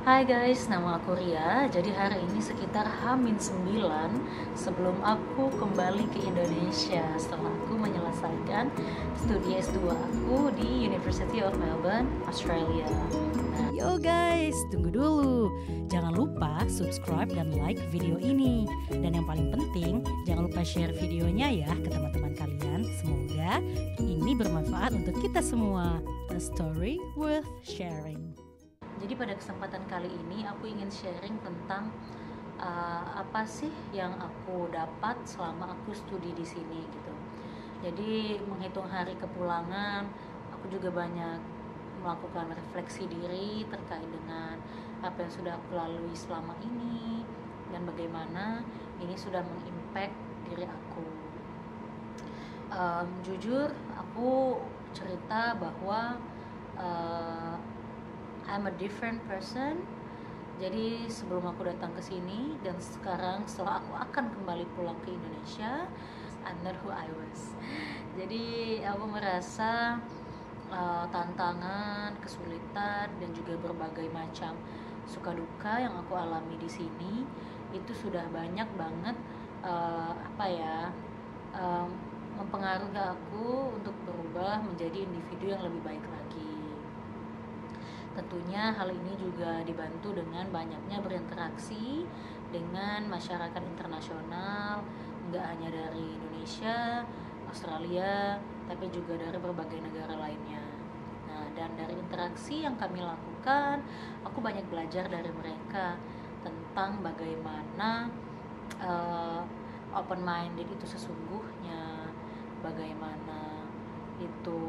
Hai guys, nama aku Ria. Jadi hari ini sekitar H-9 sebelum aku kembali ke Indonesia setelah aku menyelesaikan studi S2 aku di University of Melbourne, Australia. Yo guys, tunggu dulu. Jangan lupa subscribe dan like video ini. Dan yang paling penting, jangan lupa share videonya ya ke teman-teman kalian. Semoga ini bermanfaat untuk kita semua. A story worth sharing. Jadi pada kesempatan kali ini aku ingin sharing tentang apa sih yang aku dapat selama aku studi di sini gitu. Jadi menghitung hari kepulangan, aku juga banyak melakukan refleksi diri terkait dengan apa yang sudah aku lalui selama ini dan bagaimana ini sudah mengimpact diri aku. Jujur aku cerita bahwa I'm a different person. Jadi sebelum aku datang ke sini dan sekarang setelah aku akan kembali pulang ke Indonesia, I'm not who I was. Jadi aku merasa tantangan, kesulitan dan juga berbagai macam suka duka yang aku alami di sini itu sudah banyak banget mempengaruhi aku untuk berubah menjadi individu yang lebih baik lagi. Tentunya hal ini juga dibantu dengan banyaknya berinteraksi dengan masyarakat internasional, nggak hanya dari Indonesia, Australia, tapi juga dari berbagai negara lainnya. Nah, dan dari interaksi yang kami lakukan, aku banyak belajar dari mereka tentang bagaimana open-minded itu sesungguhnya, bagaimana itu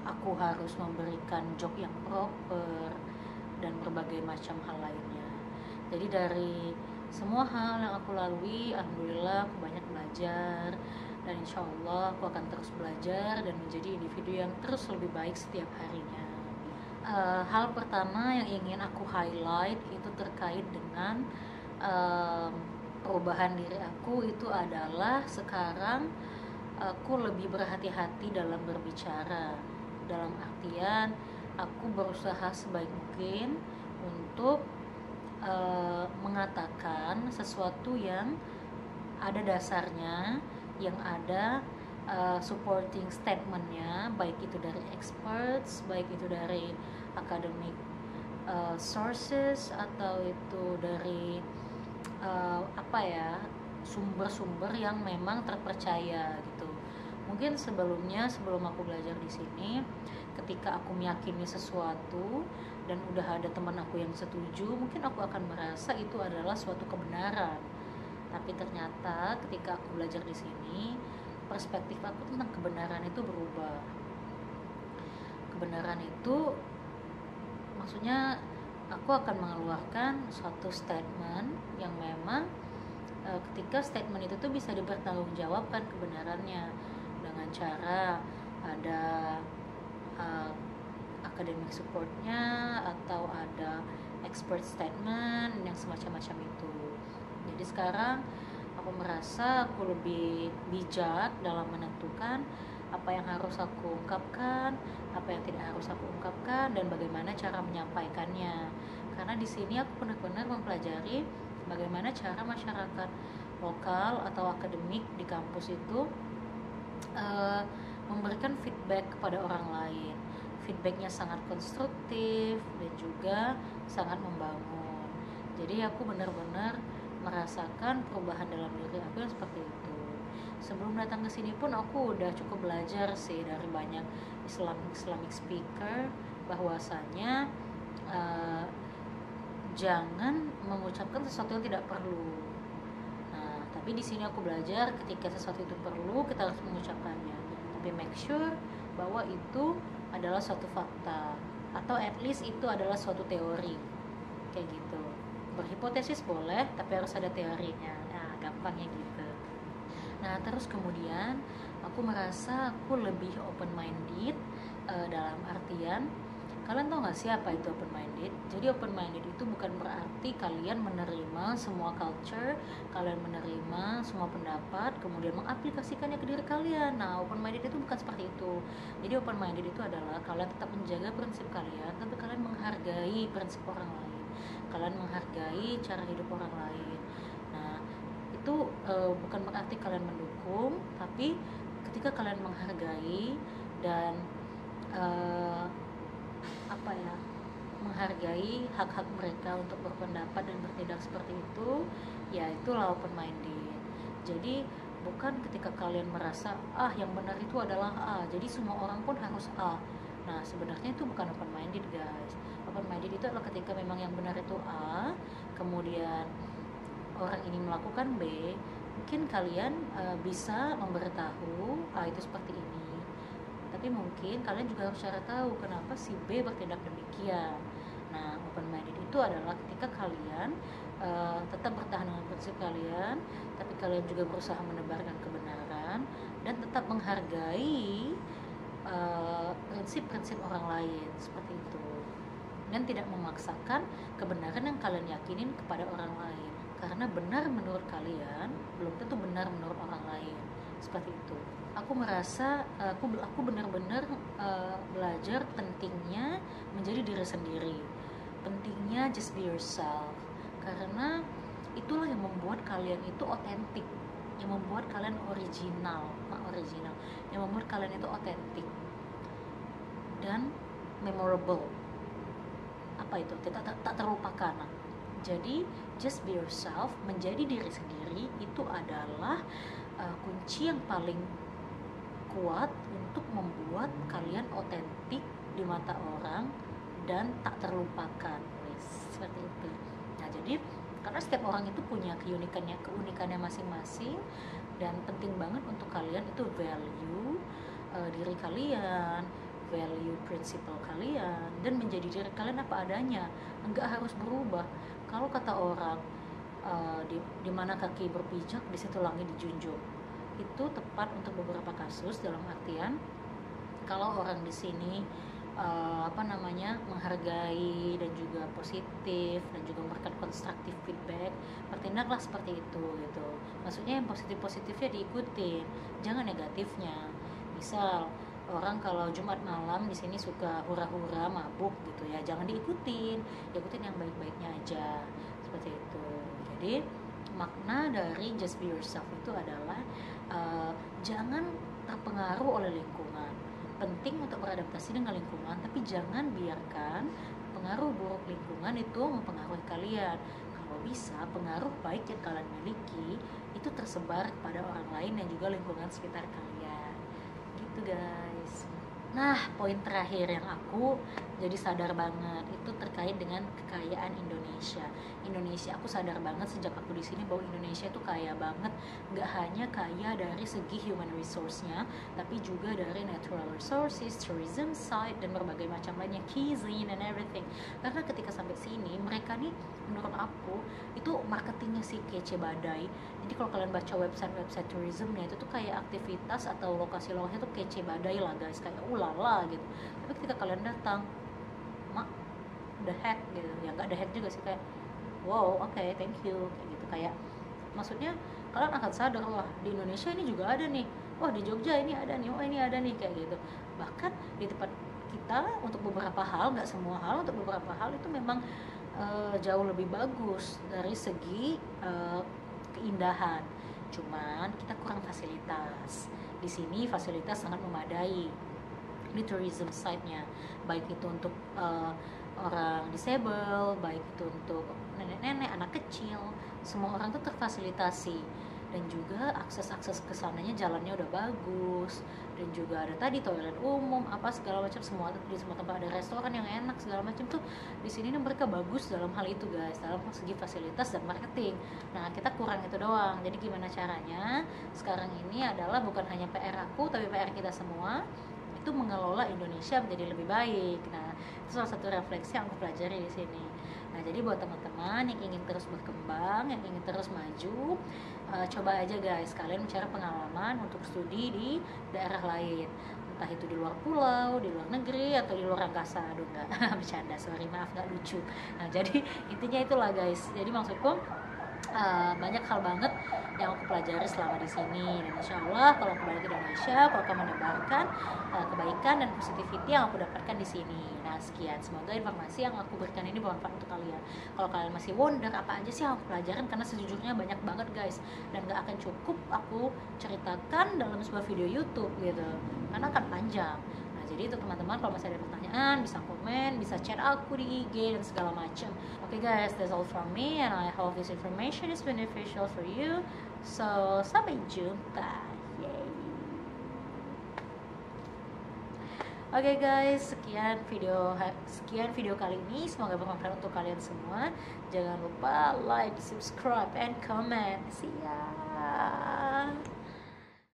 aku harus memberikan job yang proper dan berbagai macam hal lainnya. Jadi dari semua hal yang aku lalui, alhamdulillah aku banyak belajar dan insya Allah aku akan terus belajar dan menjadi individu yang terus lebih baik setiap harinya. Hal pertama yang ingin aku highlight itu terkait dengan perubahan diri aku itu adalah sekarang aku lebih berhati-hati dalam berbicara. Dalam artian aku berusaha sebaik mungkin untuk mengatakan sesuatu yang ada dasarnya, yang ada supporting statementnya, baik itu dari experts, baik itu dari academic sources atau itu dari sumber-sumber yang memang terpercaya gitu. Mungkin sebelum aku belajar di sini, ketika aku meyakini sesuatu dan udah ada teman aku yang setuju, mungkin aku akan merasa itu adalah suatu kebenaran. Tapi ternyata ketika aku belajar di sini, perspektif aku tentang kebenaran itu berubah. Kebenaran itu maksudnya aku akan mengeluarkan suatu statement yang memang ketika statement itu tuh bisa dipertanggungjawabkan kebenarannya dengan cara ada academic supportnya atau ada expert statement yang semacam-macam itu. Jadi sekarang aku merasa aku lebih bijak dalam menentukan apa yang harus aku ungkapkan, apa yang tidak harus aku ungkapkan, dan bagaimana cara menyampaikannya. Karena di sini aku benar-benar mempelajari bagaimana cara masyarakat lokal atau akademik di kampus itu memberikan feedback kepada orang lain. Feedbacknya sangat konstruktif dan juga sangat membangun. Jadi aku benar-benar merasakan perubahan dalam diri aku yang seperti itu. Sebelum datang ke sini pun aku udah cukup belajar sih dari banyak Islamic speaker bahwasanya jangan mengucapkan sesuatu yang tidak perlu. Nah, tapi di sini aku belajar ketika sesuatu itu perlu, kita harus mengucapkannya. Tapi make sure bahwa itu adalah suatu fakta atau at least itu adalah suatu teori. Kayak gitu. Berhipotesis boleh, tapi harus ada teorinya. Nah, gampangnya gitu. Nah, terus kemudian aku merasa aku lebih open minded dalam artian kalian tau gak sih apa itu open minded? Jadi open minded itu bukan berarti kalian menerima semua culture, kalian menerima semua pendapat, kemudian mengaplikasikannya ke diri kalian. Nah, open minded itu bukan seperti itu. Jadi open minded itu adalah kalian tetap menjaga prinsip kalian, tapi kalian menghargai prinsip orang lain. Kalian menghargai cara hidup orang lain. Nah, itu bukan berarti kalian mendukung, tapi ketika kalian menghargai dan menghargai hak-hak mereka untuk berpendapat dan bertindak seperti itu, ya itulah open minded. Jadi bukan ketika kalian merasa yang benar itu adalah A, jadi semua orang pun harus A. Nah, sebenarnya itu bukan open minded, guys. Open minded itu adalah ketika memang yang benar itu A, kemudian orang ini melakukan B, mungkin kalian bisa memberitahu A itu seperti ini, tapi mungkin kalian juga harus cara tahu kenapa si B bertindak demikian. Nah, open minded itu adalah ketika kalian tetap bertahan dengan prinsip kalian, tapi kalian juga berusaha menebarkan kebenaran dan tetap menghargai prinsip-prinsip orang lain seperti itu, dan tidak memaksakan kebenaran yang kalian yakinin kepada orang lain, karena benar menurut kalian belum tentu benar menurut orang lain. Seperti itu. Aku merasa aku benar-benar belajar pentingnya menjadi diri sendiri, pentingnya just be yourself, karena itulah yang membuat kalian itu otentik, yang membuat kalian original, yang membuat kalian itu otentik dan memorable. Apa itu? Tak terlupakan. Jadi just be yourself, menjadi diri sendiri itu adalah kunci yang paling kuat untuk membuat kalian otentik di mata orang dan tak terlupakan. Seperti itu. Nah, jadi karena setiap orang itu punya keunikannya masing-masing, dan penting banget untuk kalian itu value diri kalian, value prinsipal kalian, dan menjadi diri kalian apa adanya. Enggak harus berubah. Kalau kata orang di mana kaki berpijak di situ langit dijunjung, itu tepat untuk beberapa kasus, dalam artian kalau orang di sini menghargai dan juga positif dan juga memberikan konstruktif feedback, bertindaklah seperti itu gitu. Maksudnya yang positifnya diikutin, jangan negatifnya. Misal orang kalau Jumat malam di sini suka hura-hura mabuk gitu ya, jangan diikutin, ikutin yang baik-baiknya aja, seperti itu. Jadi makna dari just be yourself itu adalah jangan terpengaruh oleh lingkungan. Penting untuk beradaptasi dengan lingkungan, tapi jangan biarkan pengaruh buruk lingkungan itu mempengaruhi kalian. Kalau bisa, pengaruh baik yang kalian miliki itu tersebar kepada orang lain dan juga lingkungan sekitar kalian. Gitu, guys. Nah, poin terakhir yang aku jadi sadar banget itu terkait dengan kekayaan Indonesia. Aku sadar banget sejak aku di sini bahwa Indonesia itu kaya banget, nggak hanya kaya dari segi human resource-nya, tapi juga dari natural resources, tourism site, dan berbagai macam lainnya, cuisine and everything. Karena ketika sampai sini, mereka nih menurut aku itu marketingnya sih kece badai. Jadi kalau kalian baca website tourismnya itu tuh kayak aktivitas atau lokasi-lokasi tuh kece badai lah, guys, kayak ulala gitu. Tapi ketika kalian datang, the heck gitu ya, nggak the heck juga sih, kayak wow, okay, thank you, kayak gitu. Kayak maksudnya kalian akan sadar, wah di Indonesia ini juga ada nih, wah di Jogja ini ada nih, wah ini ada nih, kayak gitu. Bahkan di tempat kita untuk beberapa hal, nggak semua hal, untuk beberapa hal itu memang jauh lebih bagus dari segi keindahan, cuman kita kurang fasilitas. Di sini fasilitas sangat memadai di tourism site-nya, baik itu untuk orang disable, baik itu untuk nenek-nenek, anak kecil, semua orang tuh terfasilitasi. Dan juga akses kesananya jalannya udah bagus, dan juga ada tadi toilet umum, apa segala macam, semua di semua tempat ada restoran yang enak segala macam tuh. Di sini nih mereka bagus dalam hal itu, guys, dalam segi fasilitas dan marketing. Nah, kita kurang itu doang. Jadi gimana caranya? Sekarang ini adalah bukan hanya PR aku, tapi PR kita semua, itu mengelola Indonesia menjadi lebih baik. Nah, itu salah satu refleksi yang aku pelajari di sini. Nah, jadi buat teman-teman yang ingin terus berkembang, yang ingin terus maju, coba aja, guys, kalian mencari pengalaman untuk studi di daerah lain. entah itu di luar pulau, di luar negeri, atau di luar angkasa. Aduh enggak, bercanda, sorry, maaf nggak lucu. Nah jadi intinya itulah guys, jadi maksudku banyak hal banget yang aku pelajari selama di sini, dan insya Allah kalau kembali ke Indonesia aku akan menebarkan kebaikan dan positivity yang aku dapatkan di sini. Nah sekian, semoga informasi yang aku berikan ini bermanfaat untuk kalian. Kalau kalian masih wonder apa aja sih yang aku pelajarin, karena sejujurnya banyak banget guys, dan gak akan cukup aku ceritakan dalam sebuah video YouTube gitu, karena akan panjang. Jadi itu teman-teman, kalau masih ada pertanyaan bisa komen, bisa chat aku di IG dan segala macam. Okay guys, that's all from me, and I hope this information is beneficial for you. So sampai jumpa. Yay. Oke guys, sekian video kali ini, semoga bermanfaat untuk kalian semua. Jangan lupa like, subscribe, and comment. See ya.